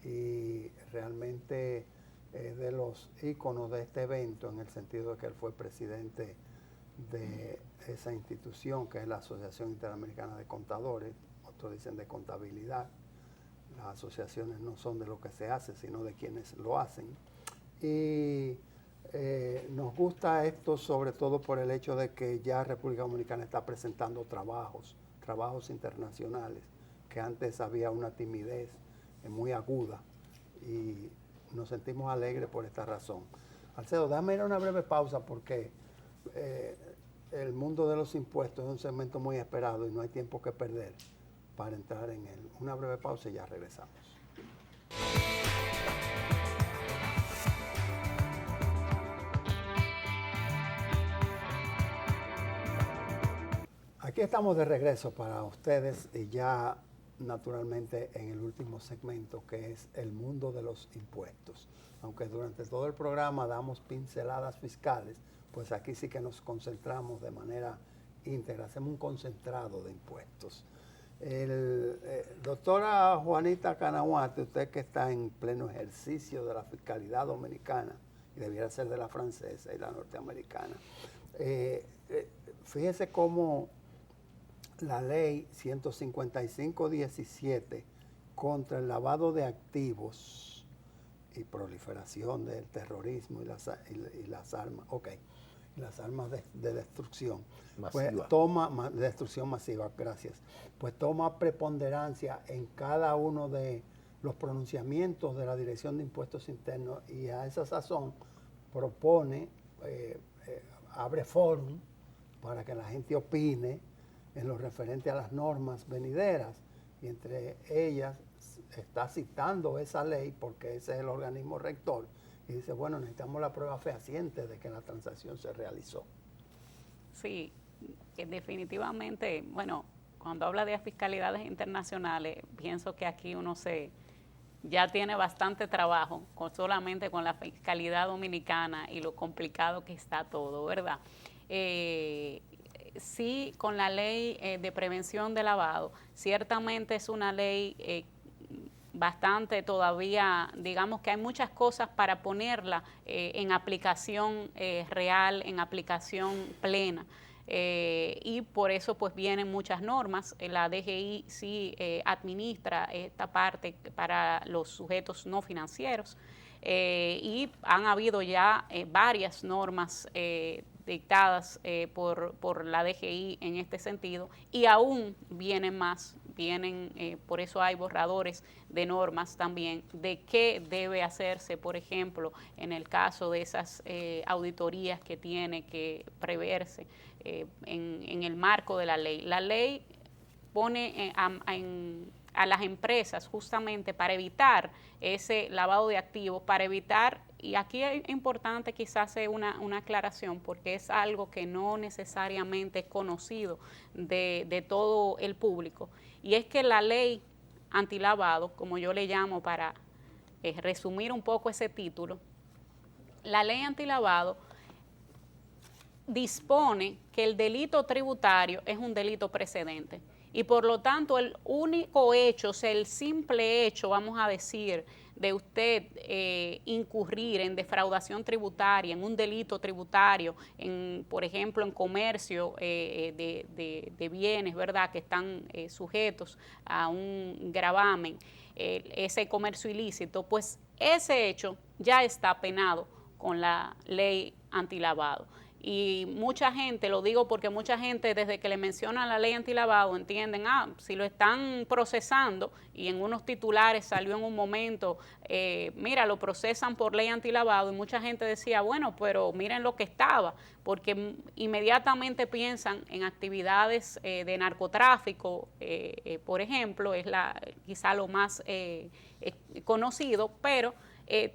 y realmente es de los íconos de este evento en el sentido de que él fue presidente de esa institución que es la Asociación Interamericana de Contadores, otros dicen de contabilidad. Las asociaciones no son de lo que se hace, sino de quienes lo hacen. Y nos gusta esto sobre todo por el hecho de que ya República Dominicana está presentando trabajos internacionales, que antes había una timidez muy aguda, y nos sentimos alegres por esta razón. Alcedo, déjame ir a una breve pausa porque el mundo de los impuestos es un segmento muy esperado y no hay tiempo que perder para entrar en él. Una breve pausa y ya regresamos. Aquí estamos de regreso para ustedes y ya naturalmente en el último segmento, que es el mundo de los impuestos. Aunque durante todo el programa damos pinceladas fiscales, pues aquí sí que nos concentramos de manera íntegra, hacemos un concentrado de impuestos. Doctora Juanita Canahuate, usted que está en pleno ejercicio de la fiscalidad dominicana, y debiera ser de la francesa y la norteamericana, fíjese cómo la ley 155-17 contra el lavado de activos y proliferación del terrorismo y las armas, las armas de destrucción, pues toma destrucción masiva, gracias, pues toma preponderancia en cada uno de los pronunciamientos de la Dirección de Impuestos Internos, y a esa sazón propone, abre fórum para que la gente opine en lo referente a las normas venideras, y entre ellas está citando esa ley porque ese es el organismo rector, y dice, bueno, necesitamos la prueba fehaciente de que la transacción se realizó. Sí, definitivamente, bueno, cuando habla de fiscalidades internacionales, pienso que aquí ya tiene bastante trabajo solamente con la fiscalidad dominicana y lo complicado que está todo, ¿verdad? Sí, con la ley de prevención de lavado, ciertamente es una ley bastante todavía, digamos que hay muchas cosas para ponerla en aplicación real, en aplicación plena. Y por eso pues vienen muchas normas. La DGI sí administra esta parte para los sujetos no financieros, y han habido ya varias normas dictadas por la DGI en este sentido, y aún vienen más, por eso hay borradores de normas también de qué debe hacerse, por ejemplo, en el caso de esas auditorías que tiene que preverse en el marco de la ley. La ley pone a las empresas justamente para evitar ese lavado de activos, para evitar, y aquí es importante quizás hacer una aclaración porque es algo que no necesariamente es conocido de todo el público, y es que la ley antilavado, como yo le llamo para resumir un poco ese título, la ley antilavado dispone que el delito tributario es un delito precedente y por lo tanto el único hecho, o sea, el simple hecho, vamos a decir, de usted incurrir en defraudación tributaria, en un delito tributario, por ejemplo, en comercio de bienes, ¿verdad?, que están sujetos a un gravamen, ese comercio ilícito, pues ese hecho ya está penado con la ley antilavado. Y mucha gente, lo digo porque mucha gente desde que le mencionan la ley antilavado entienden, si lo están procesando, y en unos titulares salió en un momento, mira, lo procesan por ley antilavado, y mucha gente decía, bueno, pero miren lo que estaba, porque inmediatamente piensan en actividades de narcotráfico, por ejemplo, es quizá lo más conocido, pero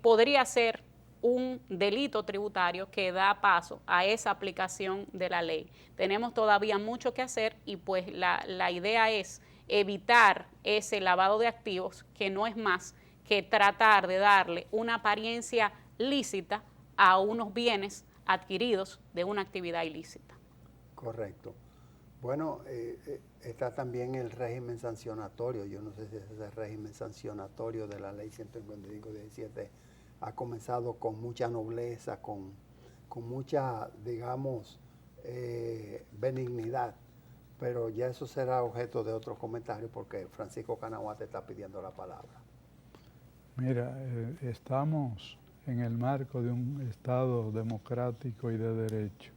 podría ser un delito tributario que da paso a esa aplicación de la ley. Tenemos todavía mucho que hacer y pues la idea es evitar ese lavado de activos, que no es más que tratar de darle una apariencia lícita a unos bienes adquiridos de una actividad ilícita. Correcto. Bueno, está también el régimen sancionatorio. Yo no sé si ese régimen sancionatorio de la ley 155-17 ha comenzado con mucha nobleza, con mucha, digamos, benignidad, pero ya eso será objeto de otros comentarios porque Francisco Canagua te está pidiendo la palabra. Mira, estamos en el marco de un Estado democrático y de derecho,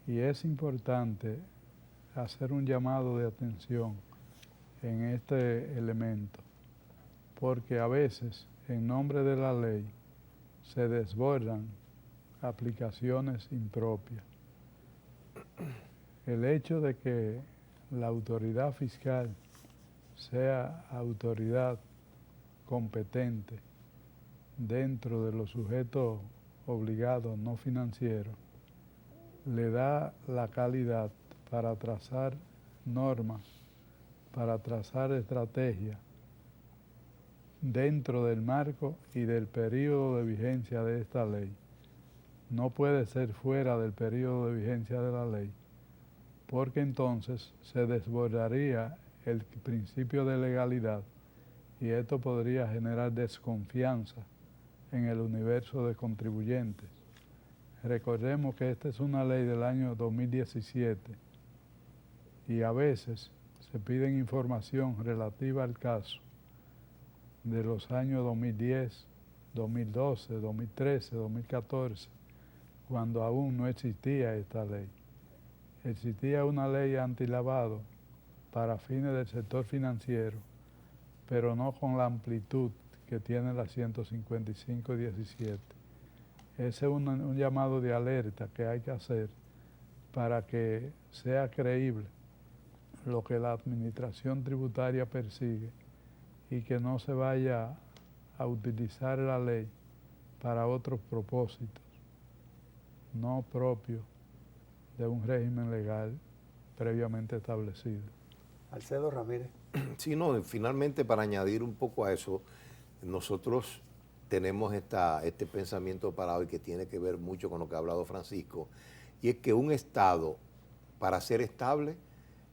y es importante hacer un llamado de atención en este elemento, porque a veces en nombre de la ley se desbordan aplicaciones impropias. El hecho de que la autoridad fiscal sea autoridad competente dentro de los sujetos obligados no financieros le da la calidad para trazar normas, para trazar estrategias dentro del marco y del periodo de vigencia de esta ley. No puede ser fuera del periodo de vigencia de la ley, porque entonces se desbordaría el principio de legalidad y esto podría generar desconfianza en el universo de contribuyentes. Recordemos que esta es una ley del año 2017 y a veces se piden información relativa al caso de los años 2010, 2012, 2013, 2014, cuando aún no existía esta ley. Existía una ley antilavado para fines del sector financiero, pero no con la amplitud que tiene la 155-17. Ese es un llamado de alerta que hay que hacer para que sea creíble lo que la administración tributaria persigue y que no se vaya a utilizar la ley para otros propósitos no propios de un régimen legal previamente establecido. Alcedo Ramírez. Sí, no, finalmente para añadir un poco a eso, nosotros tenemos este pensamiento para hoy que tiene que ver mucho con lo que ha hablado Francisco, y es que un Estado, para ser estable,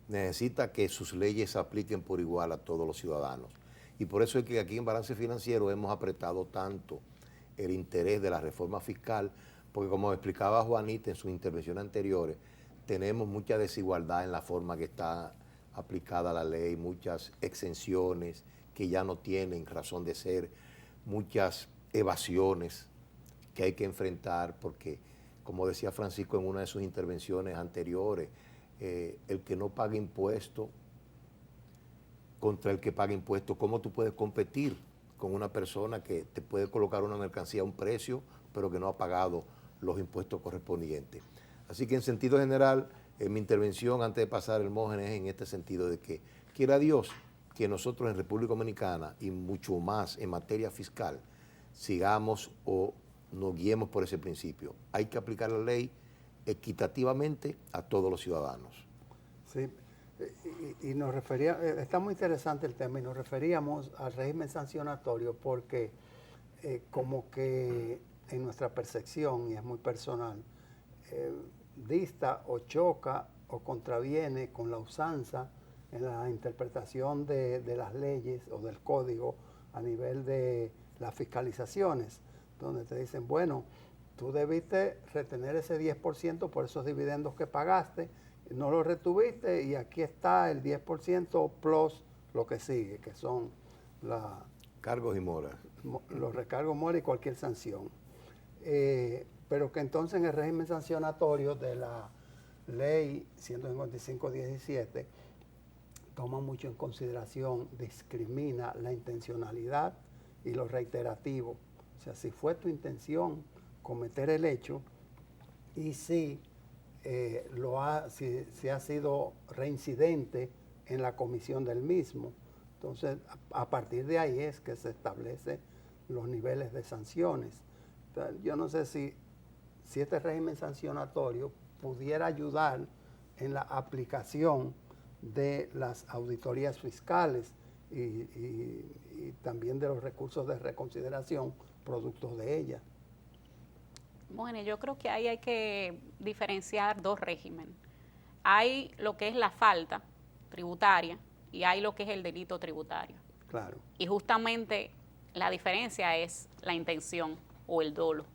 necesita que sus leyes se apliquen por igual a todos los ciudadanos. Y por eso es que aquí en Balance Financiero hemos apretado tanto el interés de la reforma fiscal, porque como explicaba Juanita en sus intervenciones anteriores, tenemos mucha desigualdad en la forma que está aplicada la ley, muchas exenciones que ya no tienen razón de ser, muchas evasiones que hay que enfrentar, porque como decía Francisco en una de sus intervenciones anteriores, el que no paga impuestos contra el que paga impuestos, ¿cómo tú puedes competir con una persona que te puede colocar una mercancía a un precio, pero que no ha pagado los impuestos correspondientes? Así que en sentido general, mi intervención antes de pasar el Hermógenes es en este sentido de que quiera Dios que nosotros en República Dominicana y mucho más en materia fiscal sigamos o nos guiemos por ese principio. Hay que aplicar la ley equitativamente a todos los ciudadanos. Sí, Y nos refería, está muy interesante el tema, y nos referíamos al régimen sancionatorio porque como que en nuestra percepción, y es muy personal, dista o choca o contraviene con la usanza en la interpretación de las leyes o del código a nivel de las fiscalizaciones, donde te dicen, bueno, tú debiste retener ese 10% por esos dividendos que pagaste, no lo retuviste y aquí está el 10% plus lo que sigue, que son cargos y moras. Los recargos, moras y cualquier sanción. Pero que entonces en el régimen sancionatorio de la ley 155-17 toma mucho en consideración, discrimina la intencionalidad y lo reiterativo. O sea, si fue tu intención cometer el hecho y si si ha sido reincidente en la comisión del mismo. Entonces, a partir de ahí es que se establecen los niveles de sanciones. Entonces, yo no sé si este régimen sancionatorio pudiera ayudar en la aplicación de las auditorías fiscales y también de los recursos de reconsideración productos de ellas. Bueno, yo creo que ahí hay que diferenciar dos regímenes. Hay lo que es la falta tributaria y hay lo que es el delito tributario. Claro. Y justamente la diferencia es la intención o el dolo.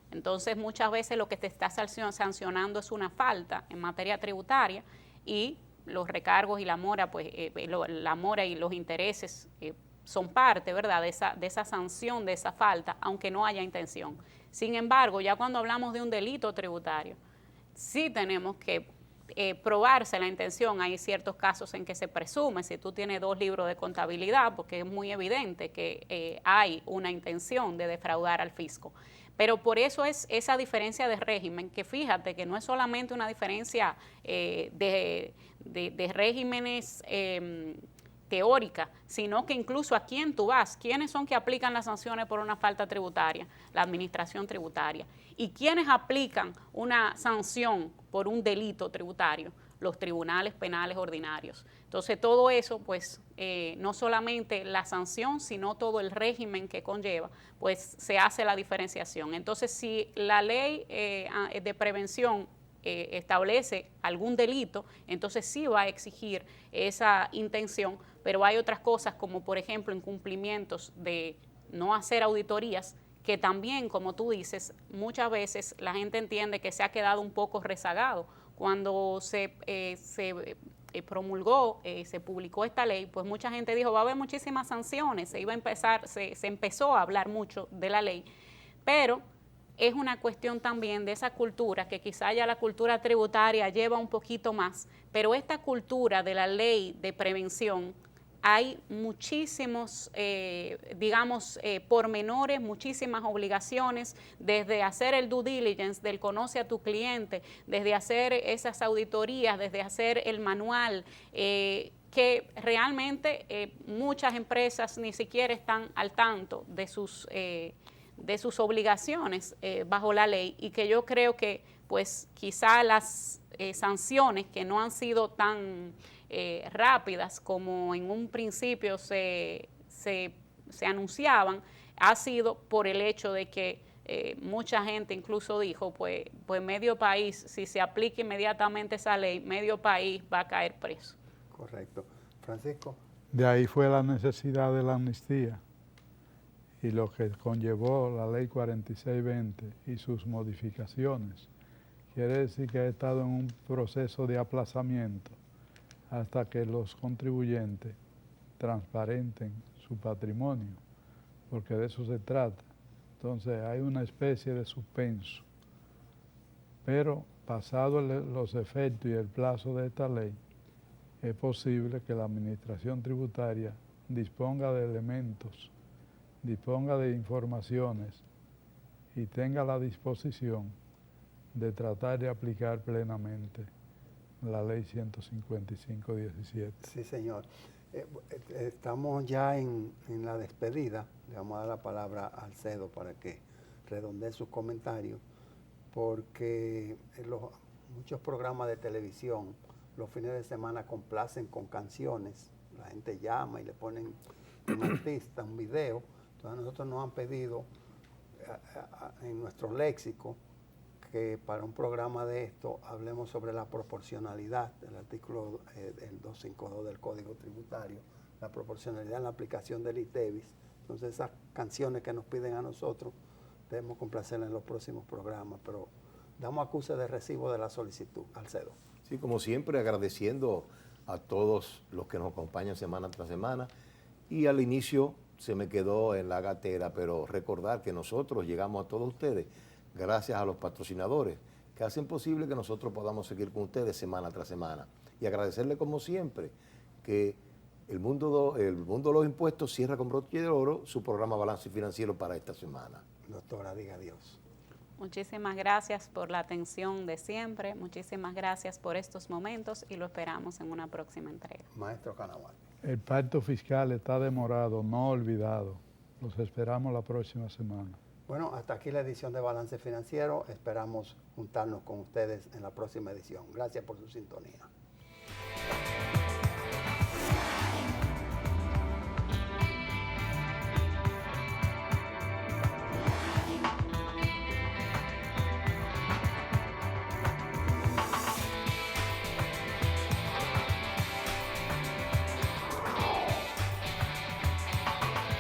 Entonces, muchas veces lo que te está sancionando es una falta en materia tributaria y los recargos y la mora, pues la mora y los intereses son parte, ¿verdad?, de esa sanción, de esa falta, aunque no haya intención. Sin embargo, ya cuando hablamos de un delito tributario, sí tenemos que probarse la intención. Hay ciertos casos en que se presume, si tú tienes 2 libros de contabilidad, porque es muy evidente que hay una intención de defraudar al fisco. Pero por eso es esa diferencia de régimen, que fíjate que no es solamente una diferencia de regímenes teórica, sino que incluso a quién tú vas, quiénes son que aplican las sanciones por una falta tributaria, la administración tributaria, y quiénes aplican una sanción por un delito tributario, los tribunales penales ordinarios. Entonces todo eso, pues no solamente la sanción, sino todo el régimen que conlleva, pues se hace la diferenciación. Entonces si la ley de prevención establece algún delito, entonces sí va a exigir esa intención, pero hay otras cosas como por ejemplo incumplimientos de no hacer auditorías, que también, como tú dices, muchas veces la gente entiende que se ha quedado un poco rezagado. Cuando se promulgó, se publicó esta ley, pues mucha gente dijo, va a haber muchísimas sanciones, se empezó a hablar mucho de la ley, pero es una cuestión también de esa cultura, que quizá ya la cultura tributaria lleva un poquito más, pero esta cultura de la ley de prevención, hay muchísimos, pormenores, muchísimas obligaciones, desde hacer el due diligence, del conoce a tu cliente, desde hacer esas auditorías, desde hacer el manual, que realmente muchas empresas ni siquiera están al tanto de sus obligaciones bajo la ley, y que yo creo que pues quizá las sanciones que no han sido tan rápidas como en un principio se anunciaban, ha sido por el hecho de que mucha gente incluso dijo, pues medio país, si se aplica inmediatamente esa ley, medio país va a caer preso. Correcto. Francisco. De ahí fue la necesidad de la amnistía y lo que conllevó la ley 4620 y sus modificaciones. Quiere decir que ha estado en un proceso de aplazamiento hasta que los contribuyentes transparenten su patrimonio, porque de eso se trata. Entonces hay una especie de suspenso. Pero pasado los efectos y el plazo de esta ley, es posible que la administración tributaria disponga de elementos, disponga de informaciones y tenga la disposición de tratar de aplicar plenamente la ley 155-17. Sí, señor. Estamos ya en la despedida. Le vamos a dar la palabra a Alcedo para que redondee sus comentarios, porque muchos programas de televisión los fines de semana complacen con canciones. La gente llama y le ponen un artista, un video. Entonces nosotros nos han pedido en nuestro léxico que para un programa de esto hablemos sobre la proporcionalidad del artículo del 252 del Código Tributario, la proporcionalidad en la aplicación del ITEVIS. Entonces esas canciones que nos piden a nosotros debemos complacerlas en los próximos programas, pero damos acuse de recibo de la solicitud, Alcedo. Sí, como siempre, agradeciendo a todos los que nos acompañan semana tras semana. Y al inicio se me quedó en la gatera, pero recordar que nosotros llegamos a todos ustedes gracias a los patrocinadores que hacen posible que nosotros podamos seguir con ustedes semana tras semana. Y agradecerle como siempre que el mundo de los impuestos cierra con broche de oro su programa Balance Financiero para esta semana. Doctora, diga adiós. Muchísimas gracias por la atención de siempre, muchísimas gracias por estos momentos y lo esperamos en una próxima entrega. Maestro Canaval. El pacto fiscal está demorado, no olvidado. Los esperamos la próxima semana. Bueno, hasta aquí la edición de Balance Financiero. Esperamos juntarnos con ustedes en la próxima edición. Gracias por su sintonía.